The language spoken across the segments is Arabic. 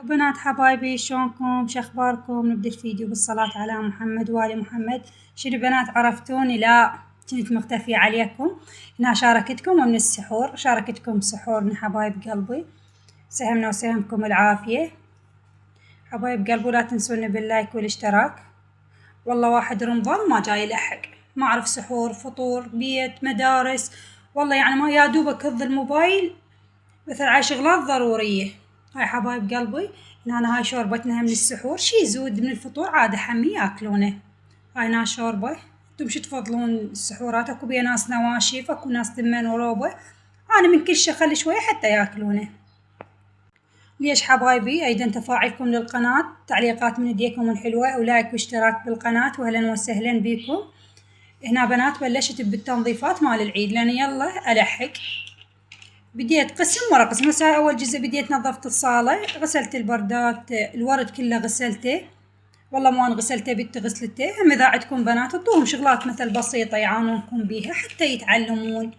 بنات حبايبي، شلونكم؟ شخباركم؟ نبدأ الفيديو بالصلاة على محمد وآل محمد. شنو بنات عرفتوني؟ لا كنت مختفية عليكم. هنا شاركتكم من السحور، شاركتكم سحورنا حبايب قلبي، سهمنا وسهمكم العافية. حبايب قلبي لا تنسوني باللايك والاشتراك. والله واحد رمضان ما جاي يلحق، ما أعرف سحور فطور بيت مدارس، والله يعني ما يا دوبك هض الموبايل مثل على شغلات ضرورية. هاي حبايب قلبي هنا هاي شوربتنا من السحور، شي يزود من الفطور عادة حمي ياكلونه. هاي هنا شوربة. انتم شو تفضلون السحورات؟ اكو بيها ناس نواشف، اكو ناس تمن وروبة، انا من كل شي اخلي شوية حتى ياكلونه. ليش حبايبي؟ ايضا تفاعلكم للقناة، تعليقات من ايديكم الحلوة، ولايك واشتراك بالقناة، واهلا وسهلا بيكم. هنا بنات بلشت بالتنظيفات مال العيد، لان يلا الحق. بديت قسم ورا قسم. هسه أول جزء بديت نظفت الصالة، غسلت البردات، الورد كله غسلته، والله مو أنا غسلته بنتي غسلته. هم إذا عندكم بنات اعطوهم شغلات مثل بسيطة يعانونكم بيها حتى يتعلمون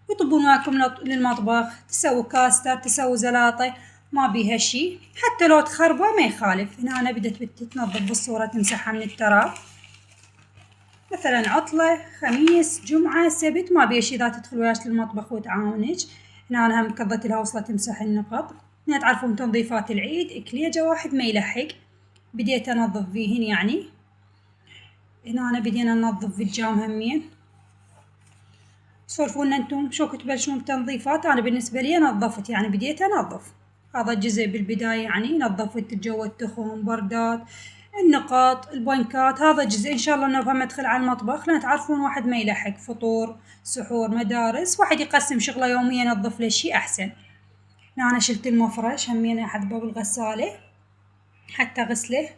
ويطبون وياكم للمطبخ، تسووا كاستر، تسووا زلاطة، ما بيها شي، حتى لو تخربه ما يخالف. هنا أنا بدت بنتي تنظف بالصورة، تمسحها من التراب، مثلا عطلة خميس جمعة سبت ما بيها شي، إذا تدخل وياش للمطبخ وتعاونج. هنا أنا هم كضت الهوصلة تمسح النقط. هنا تعرفون تنظيفات العيد إكليجة واحد ما يلحق، بديت أنظف فيهن يعني. هنا أنا بدينا ننظف في الجام همين. سولفونا انتم شو تبلشون بتنظيفات. أنا بالنسبة لي نظفت يعني بديت أنظف. هذا الجزء بالبداية يعني نظفت جو التخم، بردات، النقاط، البنكات، هذا جزء إن شاء الله إنه بهم أدخل على المطبخ، لأن تعرفون واحد ما يلحق فطور سحور مدارس، واحد يقسم شغله يوميا ينظف له شي أحسن. هنا أنا شلت المفرش همين أحطه بالغسالة حتى غسله.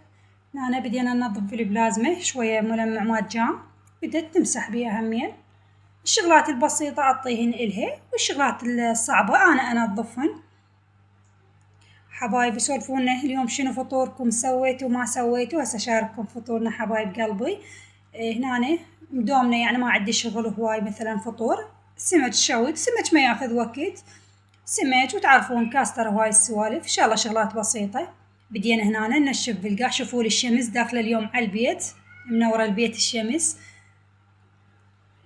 هنا أنا بدينا ننظف في البلازمة شوية ملمع مال جام، بدت تمسح بيها همين. الشغلات البسيطة أعطيهن إلها، والشغلات الصعبة أنا أنظفهن. حبايبي سولفونا اليوم شنو فطوركم، سويتوا ما سويتوا؟ هسه شارككم فطورنا حبايب قلبي. هنا مدومنا يعني ما عندي شغل هواي، مثلا فطور سمك شوي، سمك ما ياخذ وقت، سمك وتعرفون كاستر هواي السوالف، إن شاء الله شغلات بسيطة. بدينا هنا ننشف بالقاع. شوفوا لي الشمس داخلة اليوم على البيت، منورة البيت الشمس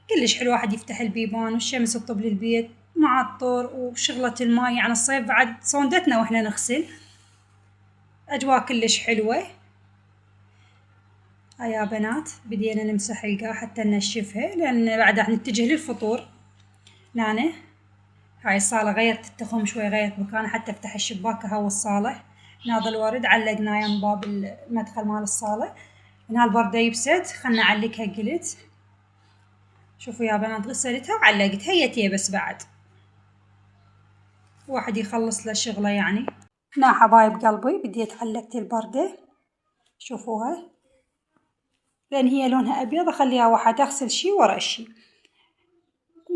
كلش حلو. واحد يفتح البيبان والشمس تطب للبيت معطر، وشغلة الماي يعني الصيف بعد صوندتنا واحنا نغسل، أجواء كلش حلوة. هاي يا بنات بدينا نمسح القاع حتى ننشفها، لأن بعد راح نتجه للفطور. هنا هاي الصالة غيرت التخم شوي، غيرت مكانها حتى افتح الشباك هوا الصالة. هذا الورد علقناه يم باب المدخل مال الصالة. هنا البردة يبست، خلنا نعلقها قلت. شوفوا يا بنات غسلتها وعلقتها، هي بس بعد واحد يخلص له شغله يعني. هنا حبايب قلبي بديت علقت البردة، شوفوها لأن هي لونها أبيض، أخليها واحد أغسل شي ورا شي.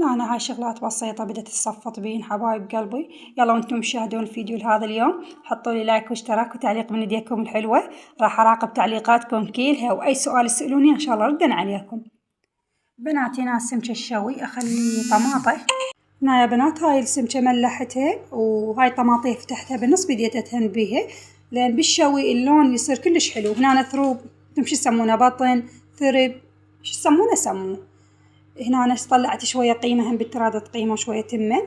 هنا هاي شغلات بسيطة بدت تصفط بين حبايب قلبي. يلا وانتم تشاهدون الفيديو لهذا اليوم حطوا لي لايك واشتراك وتعليق من يديكم الحلوة، راح أراقب تعليقاتكم كلها، وأي سؤال تسألوني إن شاء الله ردنا عليكم. بناتي هنا السمكة الشوي أخلي طماطة. هنا يا بنات هاي السمكة ملحتها، وهاي طماطية فتحتها بالنص بديت أدهن بيها، لأن بالشوي اللون يصير كلش حلو. هنا ثروب، انتم شو يسمونه، بطن ثرب شو يسمونه سموه. هنا أنا طلعت شوية قيمة هم بالترادة قيمة وشوية تمن.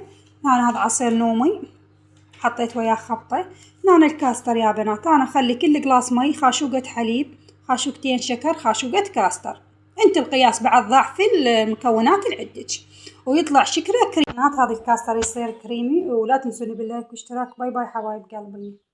هنا هذا عصير نومي حطيت وياه خبطة. هنا الكاستر يا بنات، أنا أخلي كل قلاص مي خاشوقة حليب، خاشوقتين شكر، خاشوقة كاستر، انت القياس بعد ضعف المكونات اللي عندك، ويطلع شكله كريمات. هذا الكاستر يصير كريمي. ولا تنسوني باللايك واشتراك. باي باي حبايب قلبي.